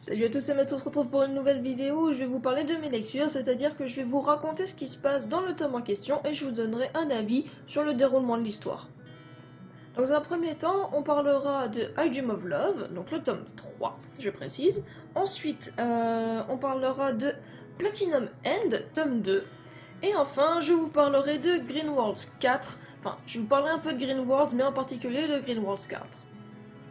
Salut à tous, c'est Mathieu, on se retrouve pour une nouvelle vidéo où je vais vous parler de mes lectures, c'est-à-dire que je vais vous raconter ce qui se passe dans le tome en question et je vous donnerai un avis sur le déroulement de l'histoire. Donc dans un premier temps, on parlera de I Dream of Love, donc le tome 3, je précise. Ensuite, on parlera de Platinum End, tome 2. Et enfin, je vous parlerai de Green Worlds 4, enfin, je vous parlerai un peu de Green Worlds, mais en particulier de Green Worlds 4.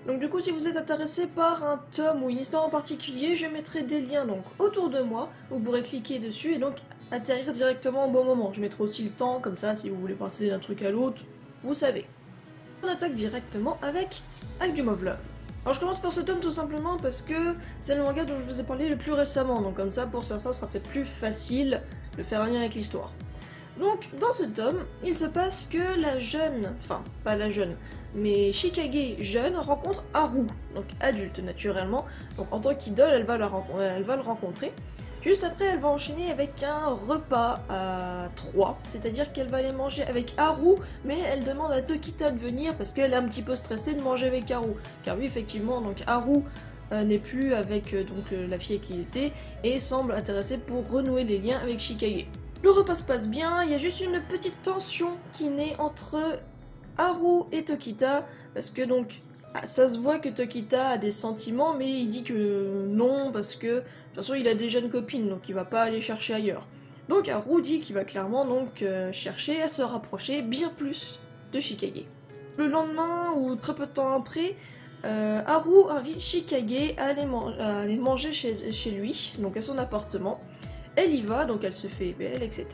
Donc du coup, si vous êtes intéressé par un tome ou une histoire en particulier, je mettrai des liens donc autour de moi, vous pourrez cliquer dessus et donc atterrir directement au bon moment. Je mettrai aussi le temps, comme ça, si vous voulez passer d'un truc à l'autre, vous savez. On attaque directement avec I Dream of Love. Alors je commence par ce tome tout simplement parce que c'est le manga dont je vous ai parlé le plus récemment, donc comme ça pour certains ce sera peut-être plus facile de faire un lien avec l'histoire. Donc, dans ce tome, il se passe que la jeune, enfin, pas la jeune, mais Chikage jeune rencontre Haru, donc adulte naturellement. Donc en tant qu'idole, elle va le rencontrer. Juste après, elle va enchaîner avec un repas à 3, c'est-à-dire qu'elle va aller manger avec Haru, mais elle demande à Tokita de venir parce qu'elle est un petit peu stressée de manger avec Haru. Car oui, effectivement, donc Haru n'est plus avec la fille qui était et semble intéressée pour renouer les liens avec Chikage. Le repas se passe bien, il y a juste une petite tension qui naît entre Haru et Tokita, parce que donc ça se voit que Tokita a des sentiments, mais il dit que non, parce que de toute façon il a des jeunes copines, donc il va pas aller chercher ailleurs. Donc Haru dit qu'il va clairement donc chercher à se rapprocher bien plus de Chikage. Le lendemain, ou très peu de temps après, Haru invite Chikage à aller manger chez lui, donc à son appartement. Elle y va, donc elle se fait belle, etc.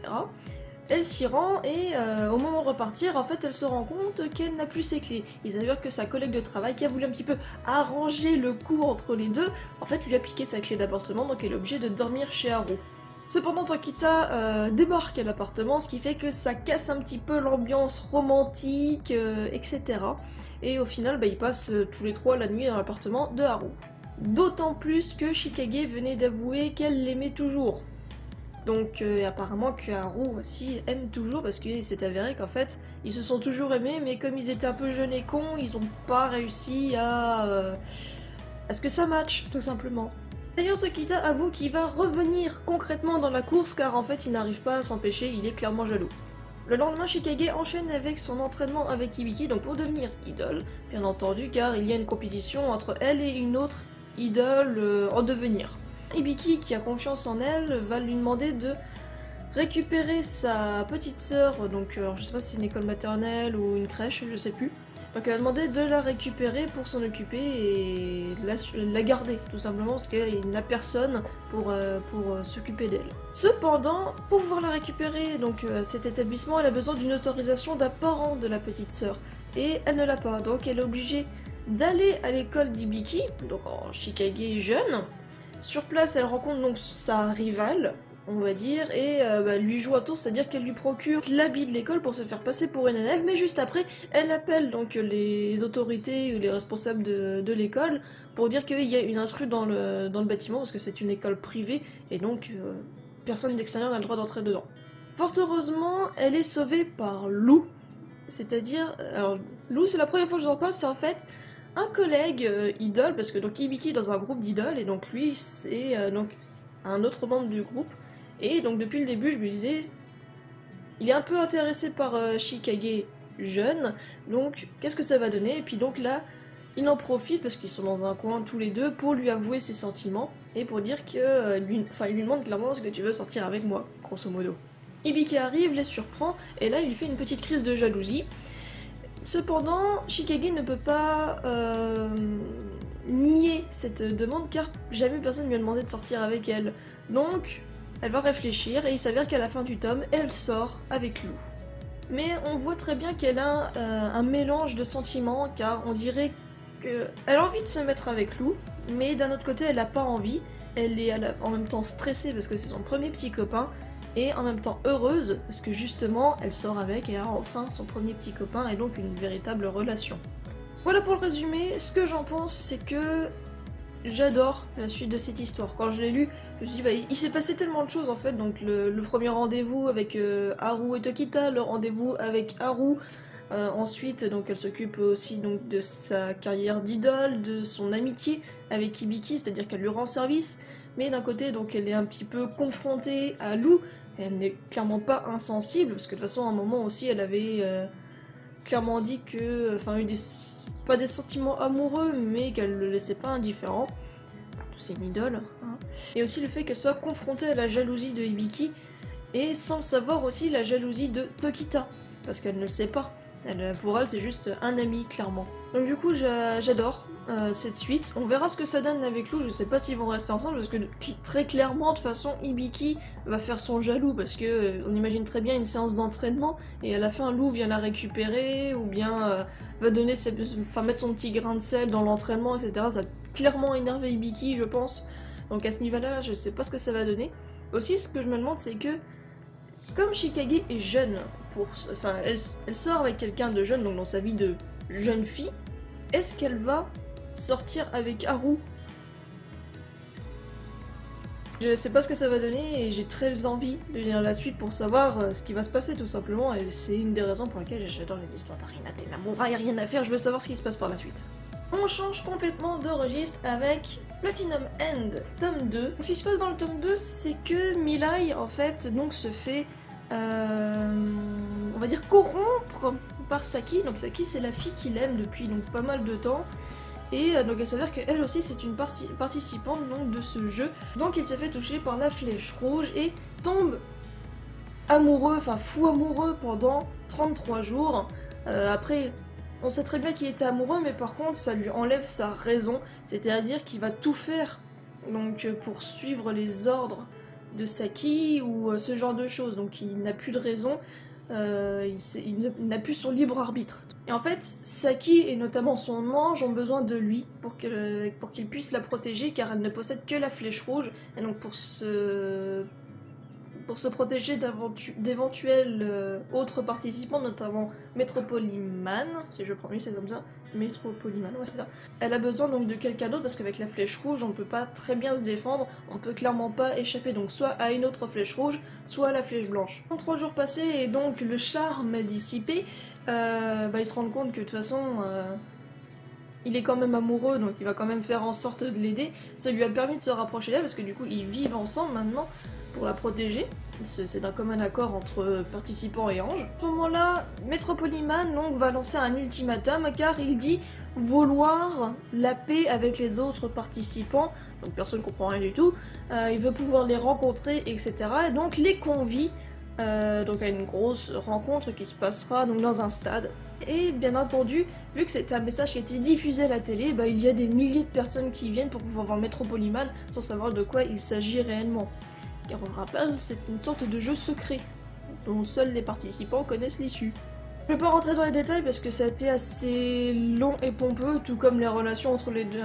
Elle s'y rend et au moment de repartir, en fait, elle se rend compte qu'elle n'a plus ses clés. Il s'avère que sa collègue de travail, qui a voulu un petit peu arranger le coup entre les deux, en fait, lui a piqué sa clé d'appartement, donc elle est obligée de dormir chez Haru. Cependant, Tokita débarque à l'appartement, ce qui fait que ça casse un petit peu l'ambiance romantique, etc. Et au final, ils passent tous les trois la nuit dans l'appartement de Haru. D'autant plus que Chikage venait d'avouer qu'elle l'aimait toujours. Donc apparemment que Haru aussi aime toujours parce qu'il s'est avéré qu'en fait ils se sont toujours aimés mais comme ils étaient un peu jeunes et cons, ils ont pas réussi à ce que ça matche tout simplement. D'ailleurs Tokita avoue qu'il va revenir concrètement dans la course car en fait il n'arrive pas à s'empêcher, il est clairement jaloux. Le lendemain Chikage enchaîne avec son entraînement avec Hibiki donc pour devenir idole, bien entendu car il y a une compétition entre elle et une autre idole en devenir. Hibiki, qui a confiance en elle, va lui demander de récupérer sa petite sœur, donc je sais pas si c'est une école maternelle ou une crèche, je sais plus. Donc elle va demander de la récupérer pour s'en occuper et la garder, tout simplement, parce qu'il n'a personne pour s'occuper d'elle. Cependant, pour pouvoir la récupérer, donc cet établissement, elle a besoin d'une autorisation d'un parent de la petite sœur, et elle ne l'a pas, donc elle est obligée d'aller à l'école d'Hibiki, donc en Chikage jeune. Sur place, elle rencontre donc sa rivale, on va dire, et lui joue un tour, c'est-à-dire qu'elle lui procure l'habit de l'école pour se faire passer pour une élève, mais juste après, elle appelle donc les autorités ou les responsables de l'école pour dire qu'il y a une intruse dans le bâtiment, parce que c'est une école privée, et donc personne d'extérieur n'a le droit d'entrer dedans. Fort heureusement, elle est sauvée par Lou, c'est-à-dire... Alors, Lou, c'est la première fois que je vous en parle, c'est en fait... un collègue idole, parce que donc Hibiki est dans un groupe d'idoles, et donc lui c'est donc un autre membre du groupe, et donc depuis le début je me disais, il est un peu intéressé par Chikage jeune, donc qu'est-ce que ça va donner, et puis donc là, il en profite, parce qu'ils sont dans un coin tous les deux, pour lui avouer ses sentiments, et pour dire que, il lui demande clairement est-ce que tu veux sortir avec moi, grosso modo. Hibiki arrive, les surprend, et là il lui fait une petite crise de jalousie. Cependant, Chikage ne peut pas nier cette demande car jamais personne ne lui a demandé de sortir avec elle. Donc, elle va réfléchir et il s'avère qu'à la fin du tome, elle sort avec Lou. Mais on voit très bien qu'elle a un mélange de sentiments car on dirait qu'elle a envie de se mettre avec Lou, mais d'un autre côté, elle n'a pas envie. Elle est en même temps stressée parce que c'est son premier petit copain. Et en même temps heureuse, parce que justement, elle sort avec et a enfin son premier petit copain et donc une véritable relation. Voilà pour le résumé, ce que j'en pense, c'est que j'adore la suite de cette histoire. Quand je l'ai lu, je me suis dit, il s'est passé tellement de choses en fait, donc le premier rendez-vous avec Haru et Tokita, le rendez-vous avec Haru, Ensuite, donc elle s'occupe aussi donc de sa carrière d'idole, de son amitié avec Hibiki, c'est-à-dire qu'elle lui rend service, mais d'un côté donc elle est un petit peu confrontée à Lou. Elle n'est clairement pas insensible, parce que de toute façon à un moment aussi elle avait clairement dit que, enfin, pas des sentiments amoureux, mais qu'elle le laissait pas indifférent. C'est une idole. Hein. Et aussi le fait qu'elle soit confrontée à la jalousie de Hibiki, et sans savoir aussi la jalousie de Tokita, parce qu'elle ne le sait pas. Pour elle, c'est juste un ami, clairement. Donc du coup, j'adore cette suite. On verra ce que ça donne avec Lou, je sais pas s'ils vont rester ensemble, parce que très clairement, de toute façon, Hibiki va faire son jaloux, parce que on imagine très bien une séance d'entraînement, et à la fin, Lou vient la récupérer, ou bien va donner mettre son petit grain de sel dans l'entraînement, etc. Ça va clairement énerver Hibiki, je pense. Donc à ce niveau-là, je sais pas ce que ça va donner. Aussi, ce que je me demande, c'est que, comme Chikage est jeune, elle sort avec quelqu'un de jeune, donc dans sa vie de jeune fille, est-ce qu'elle va sortir avec Haru? Je sais pas ce que ça va donner et j'ai très envie de lire la suite pour savoir ce qui va se passer tout simplement, et c'est une des raisons pour lesquelles j'adore les histoires d'Arinate et Namura, y'a rien à faire, je veux savoir ce qui se passe par la suite. On change complètement de registre avec Platinum End, tome 2. Ce qui se passe dans le tome 2, c'est que Mirai, en fait, donc se fait, on va dire, corrompre par Saki. Donc Saki, c'est la fille qu'il aime depuis donc pas mal de temps. Et donc elle s'avère qu'elle aussi, c'est une participante donc, de ce jeu. Donc il se fait toucher par la flèche rouge et tombe amoureux, enfin fou amoureux pendant 33 jours. Après... On sait très bien qu'il était amoureux, mais par contre, ça lui enlève sa raison, c'est-à-dire qu'il va tout faire donc, pour suivre les ordres de Saki ou ce genre de choses. Donc il n'a plus de raison, il n'a plus son libre arbitre. Et en fait, Saki et notamment son ange ont besoin de lui pour qu'il puisse la protéger, car elle ne possède que la flèche rouge. Et donc pour se protéger d'éventuels autres participants, notamment Metropoliman, si je prononce c'est comme ça, Metropoliman, ouais c'est ça. Elle a besoin donc de quelqu'un d'autre parce qu'avec la flèche rouge on peut pas très bien se défendre, on peut clairement pas échapper donc soit à une autre flèche rouge, soit à la flèche blanche. En 3 jours passés et donc le charme dissipé, ils se rendent compte que de toute façon... il est quand même amoureux, donc il va quand même faire en sorte de l'aider. Ça lui a permis de se rapprocher d'elle, parce que du coup, ils vivent ensemble maintenant pour la protéger. C'est d'un commun accord entre participants et anges. À ce moment-là, Metropoliman donc, va lancer un ultimatum, car il dit vouloir la paix avec les autres participants. Donc personne ne comprend rien du tout. Il veut pouvoir les rencontrer, etc. Et donc les convie donc à une grosse rencontre qui se passera donc dans un stade. Et bien entendu, vu que c'est un message qui a été diffusé à la télé, il y a des milliers de personnes qui viennent pour pouvoir voir Metropoliman sans savoir de quoi il s'agit réellement. Car on le rappelle, c'est une sorte de jeu secret, dont seuls les participants connaissent l'issue. Je vais pas rentrer dans les détails parce que ça a été assez long et pompeux, tout comme les relations entre les deux,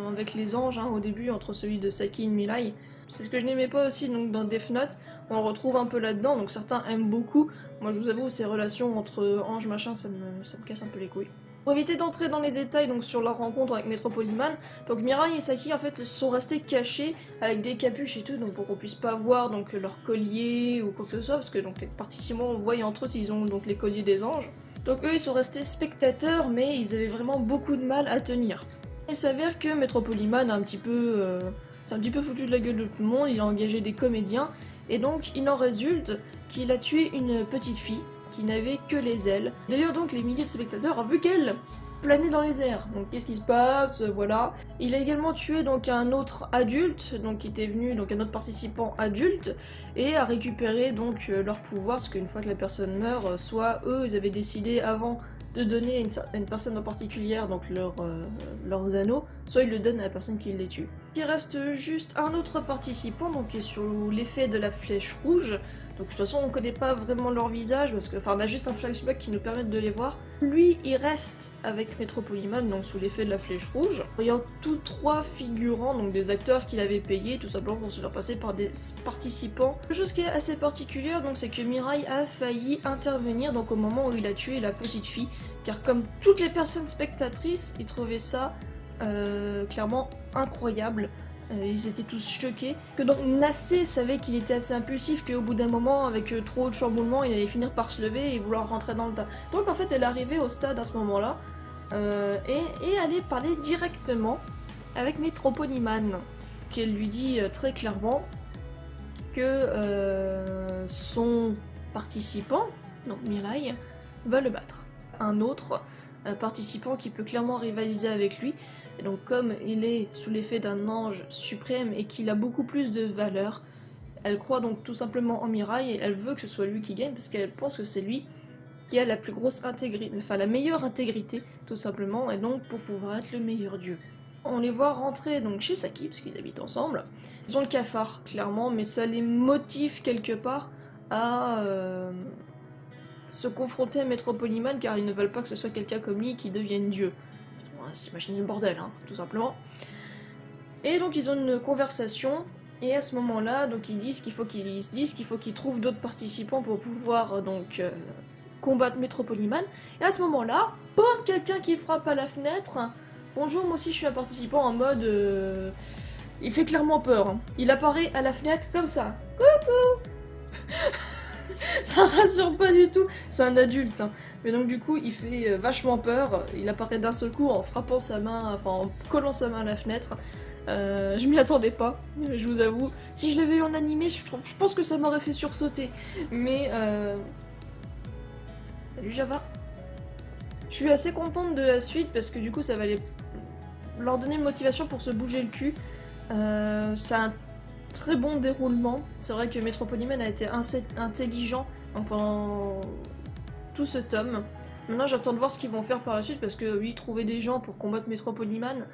avec les anges au début, entre celui de Saki et Mirai. C'est ce que je n'aimais pas aussi donc dans Death Note, on le retrouve un peu là-dedans, donc certains aiment beaucoup. Moi je vous avoue, ces relations entre anges machin, ça me casse un peu les couilles. Pour éviter d'entrer dans les détails donc sur leur rencontre avec Metropoliman, donc Mirai et Saki en fait sont restés cachés avec des capuches et tout, donc pour qu'on puisse pas voir donc leur collier ou quoi que ce soit, parce que donc les participants voient entre eux s'ils ont donc les colliers des anges. Donc eux ils sont restés spectateurs, mais ils avaient vraiment beaucoup de mal à tenir. Il s'avère que Metropoliman a un petit peu... c'est un petit peu foutu de la gueule de tout le monde, il a engagé des comédiens, et donc il en résulte qu'il a tué une petite fille qui n'avait que les ailes. D'ailleurs donc les milliers de spectateurs ont vu qu'elle planait dans les airs. Donc qu'est-ce qui se passe? Voilà. Il a également tué donc un autre adulte, donc qui était venu, donc un autre participant adulte, et a récupéré donc leur pouvoir, parce qu'une fois que la personne meurt, soit eux ils avaient décidé avant de donner à une personne en particulier donc leurs anneaux, soit ils le donnent à la personne qui les tue. Il reste juste un autre participant donc qui est sur l'effet de la flèche rouge. Donc de toute façon on connaît pas vraiment leur visage parce que on a juste un flashback qui nous permet de les voir. Lui il reste avec Metropoliman donc sous l'effet de la flèche rouge. Il y a tous 3 figurants, donc des acteurs qu'il avait payés tout simplement pour se faire passer par des participants. Une chose qui est assez particulière donc c'est que Mirai a failli intervenir donc au moment où il a tué la petite fille, car comme toutes les personnes spectatrices il trouvait ça clairement incroyable. Ils étaient tous choqués. Que donc Nassé savait qu'il était assez impulsif, qu'au bout d'un moment, avec trop de chamboulements, il allait finir par se lever et vouloir rentrer dans le tas. Donc en fait, elle est arrivée au stade à ce moment-là et allait parler directement avec Métropoliman, qu'elle lui dit très clairement que son participant, donc Mirai, va le battre. Un autre participant qui peut clairement rivaliser avec lui. Et donc comme il est sous l'effet d'un ange suprême et qu'il a beaucoup plus de valeur, elle croit donc tout simplement en Mirai et elle veut que ce soit lui qui gagne parce qu'elle pense que c'est lui qui a la plus grosse intégrité, enfin la meilleure intégrité tout simplement, et donc pour pouvoir être le meilleur dieu. On les voit rentrer donc chez Saki parce qu'ils habitent ensemble. Ils ont le cafard clairement, mais ça les motive quelque part à se confronter à Métropoliman car ils ne veulent pas que ce soit quelqu'un comme lui qui devienne dieu. S'imaginer le bordel, hein, tout simplement. Et donc ils ont une conversation, et à ce moment-là, donc ils se disent qu'il faut qu'ils trouvent d'autres participants pour pouvoir donc combattre Métropoliman. Et à ce moment-là, boum, quelqu'un qui frappe à la fenêtre. Bonjour, moi aussi je suis un participant en mode... Il fait clairement peur. Hein. Il apparaît à la fenêtre comme ça. Coucou. Ça rassure pas du tout, c'est un adulte. Hein. Mais donc du coup, il fait vachement peur. Il apparaît d'un seul coup en frappant sa main, enfin en collant sa main à la fenêtre. Je m'y attendais pas, je vous avoue. Si je l'avais eu en animé, je pense que ça m'aurait fait sursauter. Mais salut Java. Je suis assez contente de la suite parce que du coup, ça va leur donner une motivation pour se bouger le cul. C'est un très bon déroulement. C'est vrai que Métropoliman a été intelligent pendant tout ce tome. Maintenant j'attends de voir ce qu'ils vont faire par la suite parce que oui, trouver des gens pour combattre Métropoliman,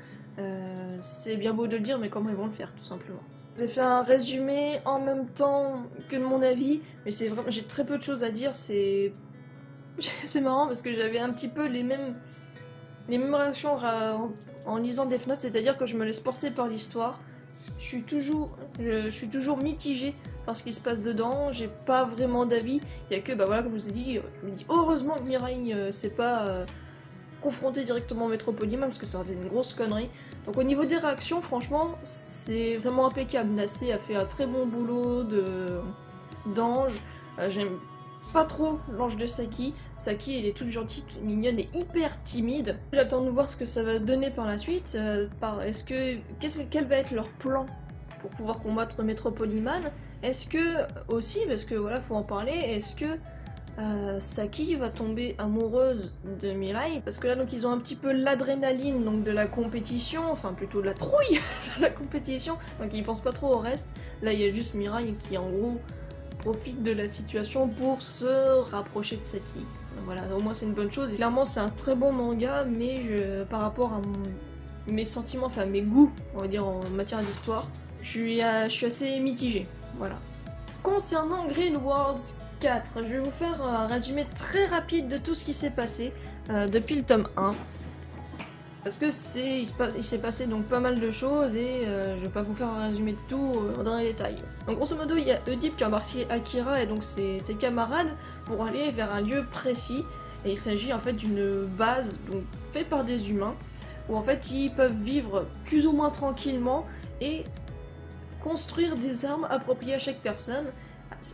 c'est bien beau de le dire, mais comment ils vont le faire tout simplement. J'ai fait un résumé en même temps que de mon avis, mais c'est vraiment, j'ai très peu de choses à dire. C'est marrant parce que j'avais un petit peu les mêmes réactions en lisant Death Note, c'est-à-dire que je me laisse porter par l'histoire. Je suis toujours mitigée par ce qui se passe dedans, j'ai pas vraiment d'avis. Il y a que, bah voilà, comme je vous ai dit, je me dis heureusement que Mirai s'est pas confronté directement au Métropoliman parce que ça aurait été une grosse connerie. Donc au niveau des réactions, franchement, c'est vraiment impeccable. Nassé a fait un très bon boulot d'ange. J'aime pas trop l'ange de Saki. Saki, elle est toute gentille, toute mignonne et hyper timide. J'attends de voir ce que ça va donner par la suite. Quel va être leur plan pour pouvoir combattre Métropoliman? Est-ce que, aussi, parce que voilà, faut en parler, est-ce que Saki va tomber amoureuse de Mirai? Parce que là, donc, ils ont un petit peu l'adrénaline donc de la compétition, enfin plutôt de la trouille de la compétition, donc ils pensent pas trop au reste. Là, il y a juste Mirai qui, en gros, profite de la situation pour se rapprocher de Saki. Donc voilà, au moins c'est une bonne chose. Et clairement, c'est un très bon manga, mais par rapport à mes sentiments, enfin mes goûts, on va dire, en matière d'histoire, je suis assez mitigée. Voilà. Concernant Green Worlds 4, je vais vous faire un résumé très rapide de tout ce qui s'est passé depuis le tome 1. Parce que il s'est passé donc pas mal de choses et je vais pas vous faire un résumé de tout dans les détails. Donc grosso modo, il y a Oedipe qui a embarqué Akira et donc ses camarades pour aller vers un lieu précis. Et il s'agit en fait d'une base donc faite par des humains où en fait ils peuvent vivre plus ou moins tranquillement et construire des armes appropriées à chaque personne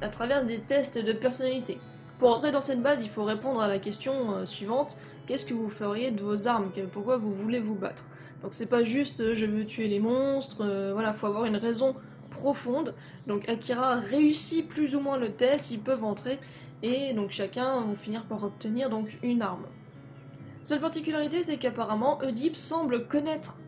à travers des tests de personnalité. Pour entrer dans cette base, il faut répondre à la question suivante: qu'est-ce que vous feriez de vos armes? Pourquoi vous voulez vous battre? Donc c'est pas juste je veux tuer les monstres, voilà, faut avoir une raison profonde. Donc Akira réussit plus ou moins le test, ils peuvent entrer et donc chacun va finir par obtenir donc une arme. Seule particularité, c'est qu'apparemment Oedipe semble connaître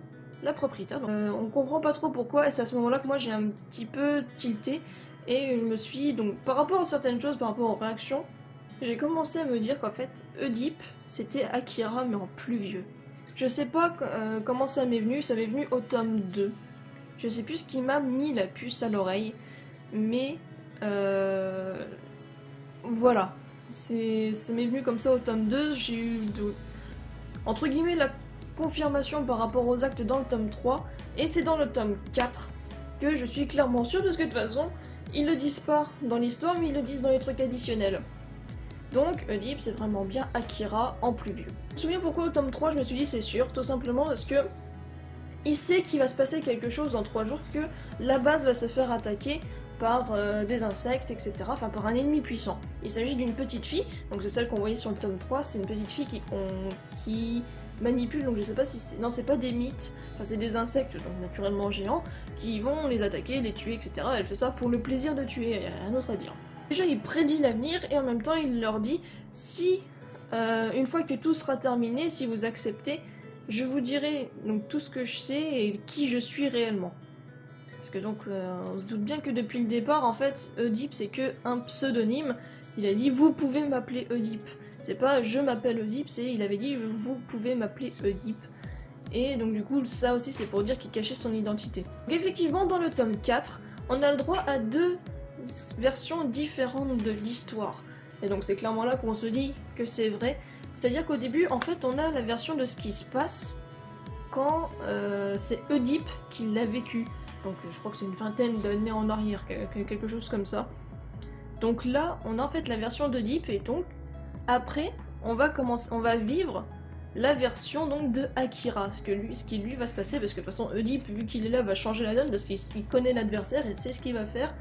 la propriétaire. On comprend pas trop pourquoi et c'est à ce moment-là que moi j'ai un petit peu tilté et je me suis donc par rapport à certaines choses, par rapport aux réactions, j'ai commencé à me dire qu'en fait, Oedipe, c'était Akira, mais en plus vieux. Je sais pas comment ça m'est venu au tome 2. Je sais plus ce qui m'a mis la puce à l'oreille, mais voilà. Ça m'est venu comme ça au tome 2, j'ai eu entre guillemets la confirmation par rapport aux actes dans le tome 3, et c'est dans le tome 4 que je suis clairement sûre, parce que de toute façon, ils le disent pas dans l'histoire, mais ils le disent dans les trucs additionnels. Donc, Oedipe, c'est vraiment bien Akira en plus vieux. Je me souviens pourquoi au tome 3, je me suis dit c'est sûr, tout simplement parce que il sait qu'il va se passer quelque chose dans 3 jours, que la base va se faire attaquer par des insectes, etc. Enfin, par un ennemi puissant. Il s'agit d'une petite fille, donc c'est celle qu'on voyait sur le tome 3, c'est une petite fille qui manipule, donc je sais pas si c'est... Non, c'est pas des mythes, enfin c'est des insectes, donc naturellement géants, qui vont les attaquer, les tuer, etc. Elle fait ça pour le plaisir de tuer, il n'y a rien d'autre à dire. Déjà, il prédit l'avenir, et en même temps, il leur dit, si, une fois que tout sera terminé, si vous acceptez, je vous dirai donc tout ce que je sais et qui je suis réellement. Parce que donc, on se doute bien que depuis le départ, en fait, Oedipe c'est que un pseudonyme. Il a dit vous pouvez m'appeler Oedipe. C'est pas je m'appelle Oedipe, c'est il avait dit vous pouvez m'appeler Oedipe. Et donc du coup, ça aussi c'est pour dire qu'il cachait son identité. Donc effectivement, dans le tome 4, on a le droit à 2 versions différentes de l'histoire. Et donc c'est clairement là qu'on se dit que c'est vrai. C'est-à-dire qu'au début, en fait, on a la version de ce qui se passe quand c'est Oedipe qui l'a vécu. Donc je crois que c'est une vingtaine d'années en arrière, quelque chose comme ça. Donc là, on a en fait la version d'Oedipe, et donc après, on va vivre la version donc de Akira, ce qui lui va se passer, parce que de toute façon Oedipe, vu qu'il est là, va changer la donne, parce qu'il connaît l'adversaire et sait ce qu'il va faire,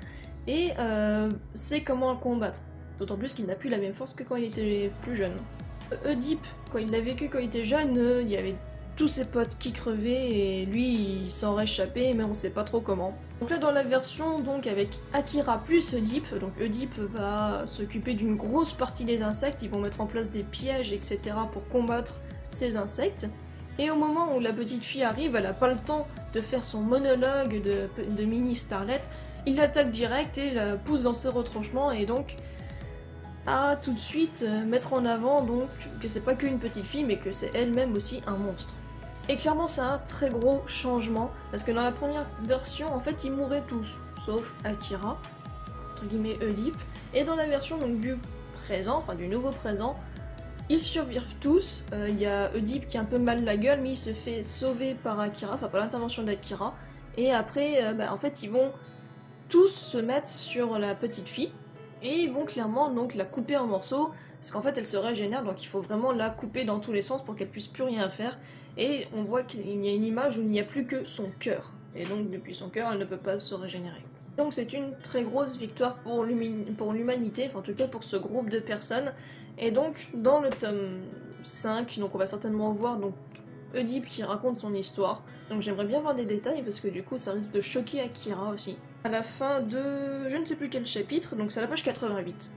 et sait comment le combattre. D'autant plus qu'il n'a plus la même force que quand il était plus jeune. Oedipe, quand il l'a vécu quand il était jeune, il y avait tous ses potes qui crevaient et lui il s'en réchappait, mais on sait pas trop comment. Donc là dans la version donc avec Akira plus Oedipe, donc Oedipe va s'occuper d'une grosse partie des insectes, ils vont mettre en place des pièges etc. pour combattre ces insectes. Et au moment où la petite fille arrive, elle a pas le temps de faire son monologue de mini starlet, il l'attaque direct et la pousse dans ses retranchements, et donc à tout de suite mettre en avant donc que c'est pas qu'une petite fille mais que c'est elle-même aussi un monstre. Et clairement c'est un très gros changement, parce que dans la première version en fait ils mouraient tous, sauf Akira, entre guillemets Oedipe, et dans la version donc du présent, enfin du nouveau présent, ils survivent tous. Il y a Oedipe qui a un peu mal la gueule mais il se fait sauver par Akira, enfin par l'intervention d'Akira, et après en fait ils vont tous se mettre sur la petite fille, et ils vont clairement donc la couper en morceaux, parce qu'en fait elle se régénère, donc il faut vraiment la couper dans tous les sens pour qu'elle puisse plus rien faire, et on voit qu'il y a une image où il n'y a plus que son cœur, et donc depuis son cœur elle ne peut pas se régénérer. Donc c'est une très grosse victoire pour l'humanité, enfin en tout cas pour ce groupe de personnes, et donc dans le tome 5, donc on va certainement voir donc Oedipe qui raconte son histoire, donc j'aimerais bien voir des détails parce que du coup ça risque de choquer Akira aussi. À la fin de je ne sais plus quel chapitre, donc c'est à la page 88.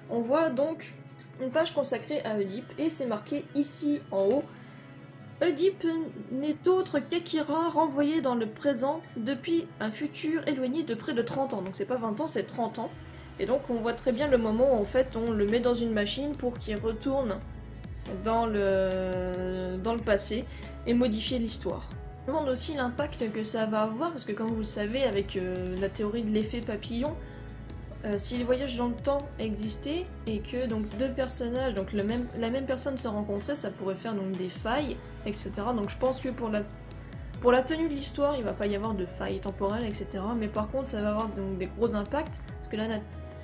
On voit donc une page consacrée à Oedipe et c'est marqué ici en haut: Oedipe n'est autre qu'Akira renvoyé dans le présent depuis un futur éloigné de près de 30 ans. Donc c'est pas 20 ans, c'est 30 ans. Et donc on voit très bien le moment où en fait on le met dans une machine pour qu'il retourne dans le passé et modifier l'histoire. Je me demande aussi l'impact que ça va avoir, parce que comme vous le savez avec la théorie de l'effet papillon, si les voyages dans le temps existaient et que donc deux personnages, donc la même personne se rencontrait, ça pourrait faire donc des failles, etc. Donc je pense que pour la tenue de l'histoire, il va pas y avoir de failles temporelles, etc. Mais par contre, ça va avoir donc des gros impacts, parce que là,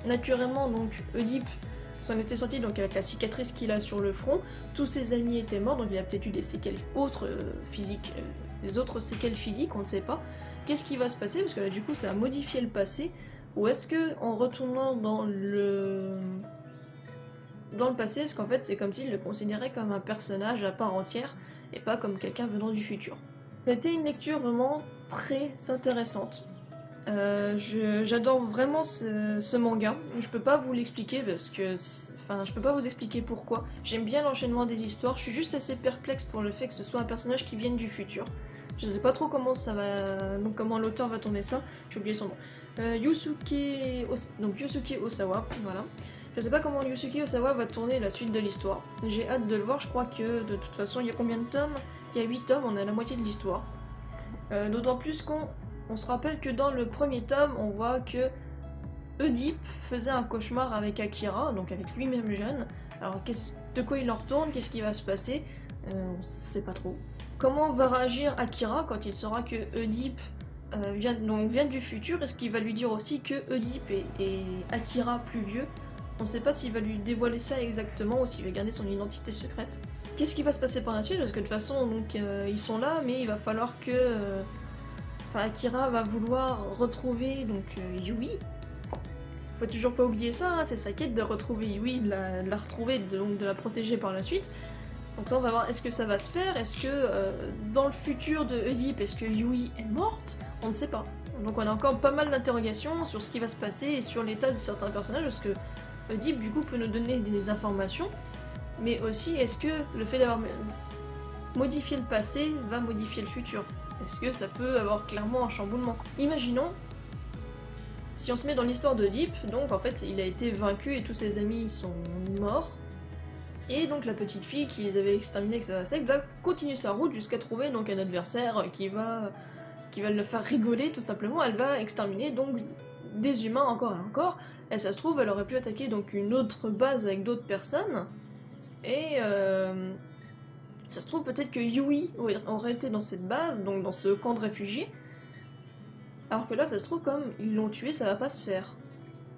naturellement, donc Oedipe s'en était sorti donc avec la cicatrice qu'il a sur le front, tous ses amis étaient morts, donc il a peut-être eu des séquelles autres physiques, des autres séquelles physiques, on ne sait pas. Qu'est-ce qui va se passer? Parce que là, du coup, ça a modifié le passé. Ou est-ce que en retournant dans le passé, est-ce qu'en fait c'est comme s'il le considérait comme un personnage à part entière et pas comme quelqu'un venant du futur? C'était une lecture vraiment très intéressante. J'adore vraiment ce manga. Je peux pas vous l'expliquer parce que, enfin, je peux pas vous expliquer pourquoi. J'aime bien l'enchaînement des histoires. Je suis juste assez perplexe pour le fait que ce soit un personnage qui vienne du futur. Je sais pas trop comment ça va, donc comment l'auteur va tourner ça. J'ai oublié son nom. Yusuke Osawa, voilà. Je sais pas comment Yusuke Osawa va tourner la suite de l'histoire. J'ai hâte de le voir, je crois que de toute façon il y a combien de tomes? Il y a 8 tomes, on a la moitié de l'histoire. D'autant plus qu'on se rappelle que dans le premier tome, on voit que Oedipe faisait un cauchemar avec Akira, donc avec lui-même jeune. Alors de quoi il en retourne? Qu'est-ce qui va se passer? On sait pas trop. Comment va réagir Akira quand il saura que Oedipe vient du futur? Est-ce qu'il va lui dire aussi que Oedipe et Akira plus vieux On ne sait pas s'il va lui dévoiler ça exactement ou s'il va garder son identité secrète. Qu'est-ce qui va se passer par la suite? Parce que de toute façon, donc, ils sont là, mais il va falloir que... Akira va vouloir retrouver donc Yui. Faut toujours pas oublier ça, hein, c'est sa quête de retrouver Yui, de la retrouver, donc de la protéger par la suite. Donc ça on va voir, est-ce que ça va se faire? Est-ce que dans le futur de Oedipe, est-ce que Yui est morte? On ne sait pas. Donc on a encore pas mal d'interrogations sur ce qui va se passer et sur l'état de certains personnages, parce que Oedipe du coup peut nous donner des informations, mais aussi est-ce que le fait d'avoir modifié le passé va modifier le futur? Est-ce que ça peut avoir clairement un chamboulement? Imaginons, si on se met dans l'histoire d'Oedipe, donc en fait il a été vaincu et tous ses amis sont morts, et donc la petite fille qui les avait exterminés avec sa secte va continuer sa route jusqu'à trouver donc un adversaire qui va le faire rigoler tout simplement. Elle va exterminer donc des humains encore et encore, et ça se trouve elle aurait pu attaquer donc une autre base avec d'autres personnes, et ça se trouve peut-être que Yui aurait été dans cette base, donc dans ce camp de réfugiés, alors que là ça se trouve comme ils l'ont tué, ça va pas se faire.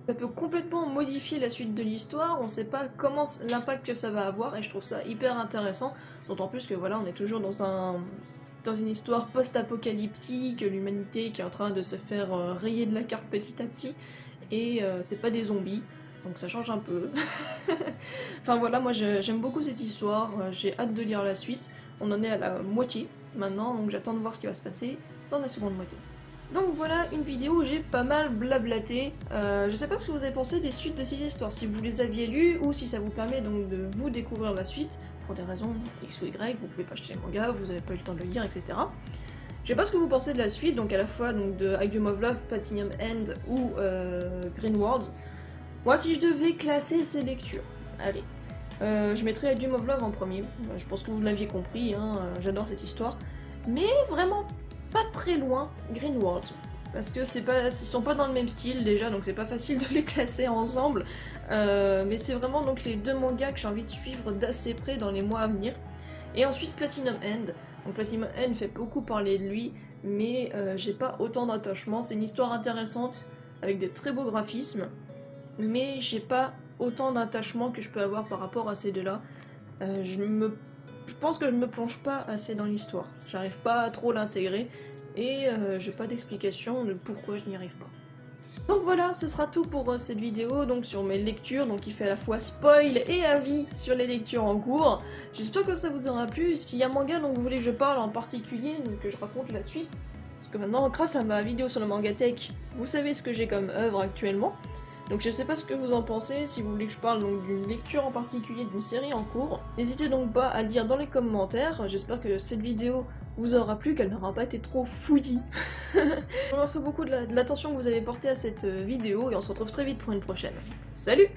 Ça peut complètement modifier la suite de l'histoire, on sait pas comment l'impact que ça va avoir, et je trouve ça hyper intéressant, d'autant plus que voilà, on est toujours dans une histoire post-apocalyptique, l'humanité qui est en train de se faire rayer de la carte petit à petit, et c'est pas des zombies. Donc ça change un peu. Enfin voilà, moi j'aime beaucoup cette histoire, j'ai hâte de lire la suite. On en est à la moitié maintenant, donc j'attends de voir ce qui va se passer dans la seconde moitié. Donc voilà une vidéo où j'ai pas mal blablaté. Je sais pas ce que vous avez pensé des suites de ces histoires, si vous les aviez lues ou si ça vous permet donc de vous découvrir la suite, pour des raisons X ou Y, vous pouvez pas acheter le manga, vous avez pas eu le temps de le lire, etc. Je sais pas ce que vous pensez de la suite, donc à la fois donc, de Idom of Love, Platinum End ou Green Worlds. Moi, si je devais classer ces lectures, allez, je mettrais Idom of Love en premier. Je pense que vous l'aviez compris, hein, j'adore cette histoire. Mais vraiment pas très loin Green Worlds. Parce que ils sont pas dans le même style déjà, donc c'est pas facile de les classer ensemble. Mais c'est vraiment donc les deux mangas que j'ai envie de suivre d'assez près dans les mois à venir. Et ensuite Platinum End. Donc Platinum End fait beaucoup parler de lui, mais j'ai pas autant d'attachement. C'est une histoire intéressante, avec des très beaux graphismes. Mais j'ai pas autant d'attachement que je peux avoir par rapport à ces deux-là. Je pense que je me plonge pas assez dans l'histoire. J'arrive pas à trop l'intégrer et j'ai pas d'explication de pourquoi je n'y arrive pas. Donc voilà, ce sera tout pour cette vidéo donc sur mes lectures, donc qui fait à la fois spoil et avis sur les lectures en cours. J'espère que ça vous aura plu. S'il y a un manga dont vous voulez que je parle en particulier, donc que je raconte la suite, parce que maintenant, grâce à ma vidéo sur le Mangatech, vous savez ce que j'ai comme œuvre actuellement. Donc je sais pas ce que vous en pensez, si vous voulez que je parle d'une lecture en particulier, d'une série en cours. N'hésitez donc pas à le dire dans les commentaires, j'espère que cette vidéo vous aura plu, qu'elle n'aura pas été trop fouillie. Je vous remercie beaucoup de l'attention que vous avez portée à cette vidéo et on se retrouve très vite pour une prochaine. Salut!